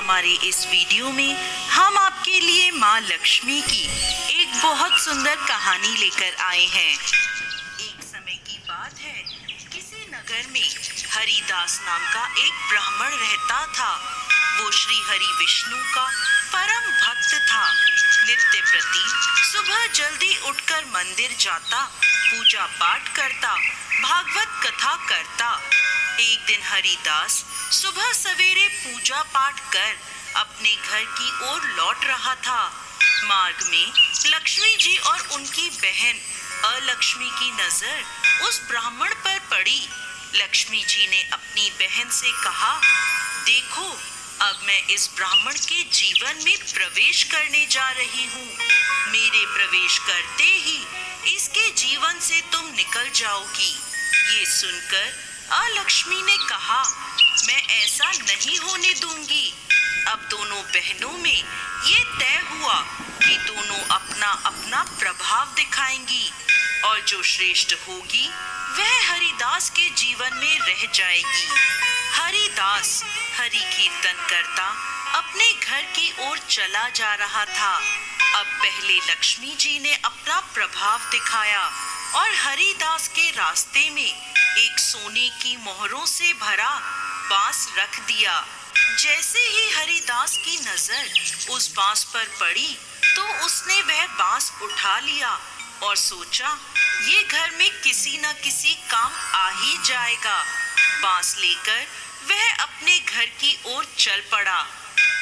हमारे इस वीडियो में हम आपके लिए माँ लक्ष्मी की एक बहुत सुंदर कहानी लेकर आए हैं। एक समय की बात है, किसी नगर में हरिदास नाम का एक ब्राह्मण रहता था। वो श्री हरि विष्णु का परम भक्त था। नित्य प्रति सुबह जल्दी उठकर मंदिर जाता, पूजा पाठ करता, भागवत कथा करता। एक दिन हरिदास सुबह सवेरे पूजा पाठ कर अपने घर की ओर लौट रहा था। मार्ग में लक्ष्मी जी और उनकी बहन अलक्ष्मी की नजर उस ब्राह्मण पर पड़ी। लक्ष्मी जी ने अपनी बहन से कहा, देखो, अब मैं इस ब्राह्मण के जीवन में प्रवेश करने जा रही हूँ। मेरे प्रवेश करते ही इसके जीवन से तुम निकल जाओगी। ये सुनकर अलक्ष्मी ने कहा, मैं ऐसा नहीं होने दूंगी। अब दोनों बहनों में ये तय हुआ कि दोनों अपना अपना प्रभाव दिखाएंगी और जो श्रेष्ठ होगी वह हरिदास के जीवन में रह जाएगी। हरिदास हरि कीर्तन करता अपने घर की ओर चला जा रहा था। अब पहले लक्ष्मी जी ने अपना प्रभाव दिखाया और हरिदास के रास्ते में एक सोने की मोहरों से भरा बांस रख दिया। जैसे ही हरिदास की नजर उस बांस पर पड़ी तो उसने वह बांस उठा लिया और सोचा, ये घर में किसी न किसी काम आ ही जाएगा। बांस लेकर वह अपने घर की ओर चल पड़ा।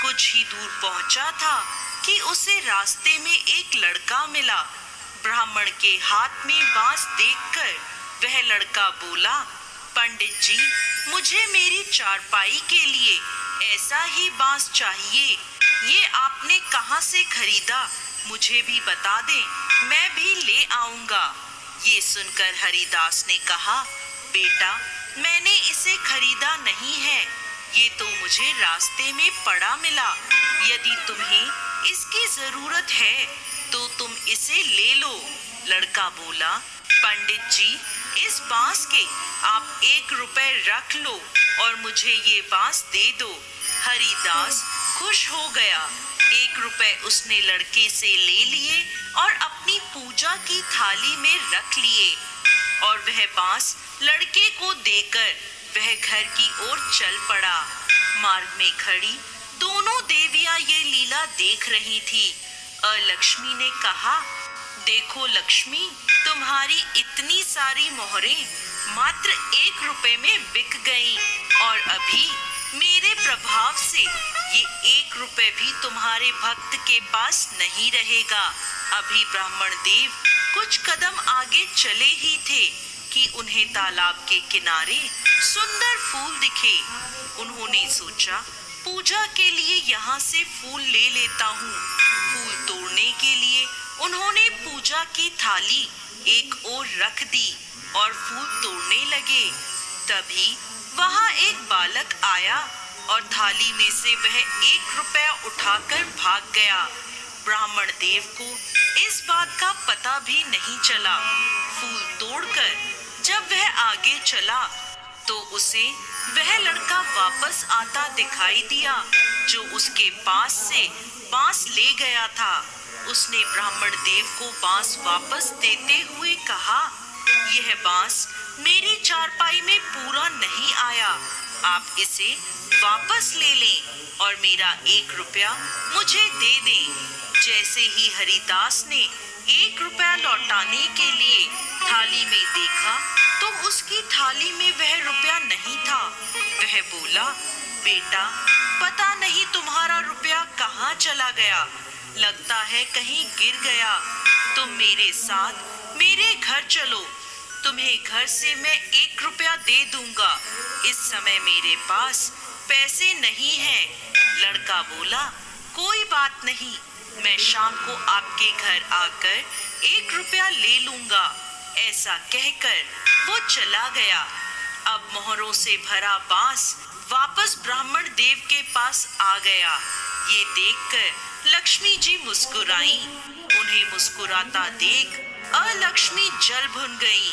कुछ ही दूर पहुंचा था कि उसे रास्ते में एक लड़का मिला। ब्राह्मण के हाथ में बांस देखकर वह लड़का बोला, पंडित जी, मुझे मेरी चारपाई के लिए ऐसा ही बांस चाहिए। ये आपने कहाँ से खरीदा? मुझे भी बता दें, मैं भी ले आऊंगा। ये सुनकर हरिदास ने कहा, बेटा, मैंने इसे खरीदा नहीं है, ये तो मुझे रास्ते में पड़ा मिला। यदि तुम्हें इसकी जरूरत है तो तुम इसे ले लो। लड़का बोला, पंडित जी, इस बांस के आप 1 रुपए रख लो और मुझे ये बांस दे दो। हरिदास खुश हो गया। 1 रुपए उसने लड़के से ले लिए और अपनी पूजा की थाली में रख लिए और वह बांस लड़के को देकर वह घर की ओर चल पड़ा। मार्ग में खड़ी दोनों देवियां ये लीला देख रही थी। अलक्ष्मी ने कहा, देखो लक्ष्मी, तुम्हारी इतनी सारी मोहरें मात्र 1 रुपए में बिक गई और अभी मेरे प्रभाव से ये 1 रुपए भी तुम्हारे भक्त के पास नहीं रहेगा। अभी ब्राह्मण देव कुछ कदम आगे चले ही थे कि उन्हें तालाब के किनारे सुंदर फूल दिखे। उन्होंने सोचा, पूजा के लिए यहाँ से फूल ले लेता हूँ। फूल तोड़ने के लिए उन्होंने पूजा की थाली एक ओर रख दी और फूल तोड़ने लगे। तभी वहाँ एक बालक आया और थाली में से वह 1 रुपया उठाकर भाग गया। ब्राह्मण देव को इस बात का पता भी नहीं चला। फूल तोड़कर जब वह आगे चला तो उसे वह लड़का वापस आता दिखाई दिया जो उसके पास से बांस ले गया था। उसने ब्राह्मण देव को बांस वापस देते हुए कहा, यह बांस मेरी चारपाई में पूरा नहीं आया, आप इसे वापस ले लें और मेरा 1 रुपया मुझे दे दें। जैसे ही हरिदास ने 1 रुपया लौटाने के लिए थाली में देखा तो उसकी थाली में वह रुपया नहीं था। वह बोला, बेटा, पता नहीं तुम्हारा रुपया कहाँ चला गया, लगता है कहीं गिर गया। तुम मेरे साथ मेरे घर चलो, तुम्हें घर से मैं 1 रुपया दे दूंगा। इस समय मेरे पास पैसे नहीं हैं। लड़का बोला, कोई बात नहीं, मैं शाम को आपके घर आकर 1 रुपया ले लूंगा। ऐसा कहकर वो चला गया। अब मोहरों से भरा बांस वापस ब्राह्मण देव के पास आ गया। ये देखकर लक्ष्मी जी मुस्कुराई। उन्हें मुस्कुराता देख अलक्ष्मी जल भुन गई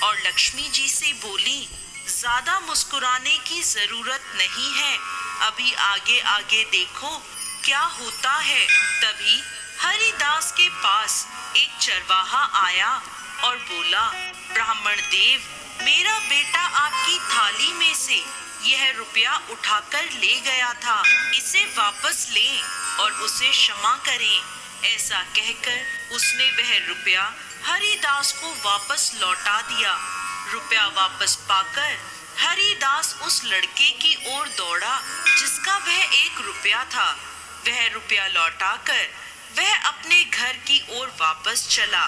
और लक्ष्मी जी से बोली, ज्यादा मुस्कुराने की जरूरत नहीं है, अभी आगे आगे देखो क्या होता है। तभी हरिदास के पास एक चरवाहा आया और बोला, ब्राह्मण देव, मेरा बेटा आपकी थाली में से यह रुपया उठाकर ले गया था, इसे वापस लें और उसे क्षमा करें। ऐसा कहकर उसने वह रुपया हरिदास को वापस लौटा दिया। रुपया वापस पाकर हरिदास उस लड़के की ओर दौड़ा जिसका वह 1 रुपया था। वह रुपया लौटाकर वह अपने घर की ओर वापस चला।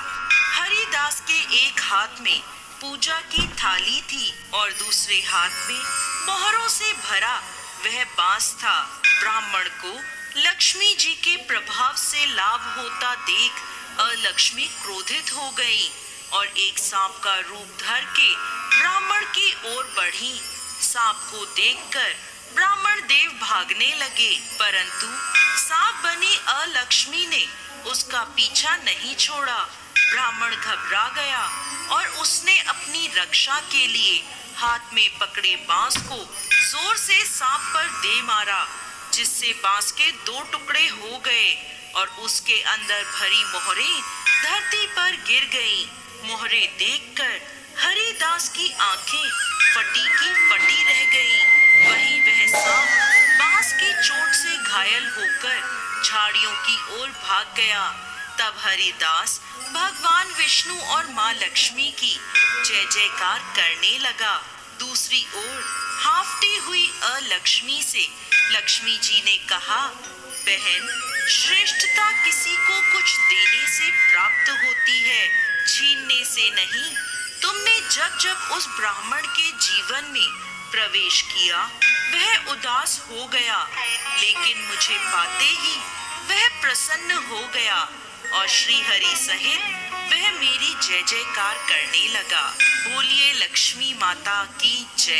हरिदास के एक हाथ में पूजा की थाली थी और दूसरे हाथ में मोहरों से भरा वह बांस था। ब्राह्मण को लक्ष्मी जी के प्रभाव से लाभ होता देख अलक्ष्मी क्रोधित हो गई और एक सांप का रूप धर के ब्राह्मण की ओर बढ़ी। सांप को देखकर ब्राह्मण देव भागने लगे, परंतु सांप बनी अलक्ष्मी ने उसका पीछा नहीं छोड़ा। ब्राह्मण घबरा गया और उसने अपनी रक्षा के लिए हाथ में पकड़े बांस को जोर से सांप पर दे मारा, जिससे बांस के 2 टुकड़े हो गए और उसके अंदर भरी मोहरें धरती पर गिर गईं। मोहरें देखकर हरिदास की आंखें फटी की फटी रह गईं। वहीं वह सांप बांस की चोट से घायल होकर झाड़ियों की ओर भाग गया। तब हरिदास भगवान विष्णु और माँ लक्ष्मी की जय जयकार करने लगा। दूसरी ओर हांफती हुई अलक्ष्मी से लक्ष्मी जी ने कहा, बहन, श्रेष्ठता किसी को कुछ देने से प्राप्त होती है, छीनने से नहीं। तुमने जब जब उस ब्राह्मण के जीवन में प्रवेश किया वह उदास हो गया, लेकिन मुझे पाते ही वह प्रसन्न हो गया और श्री हरि सहित वह मेरी जय जयकार करने लगा। बोलिए लक्ष्मी माता की जय।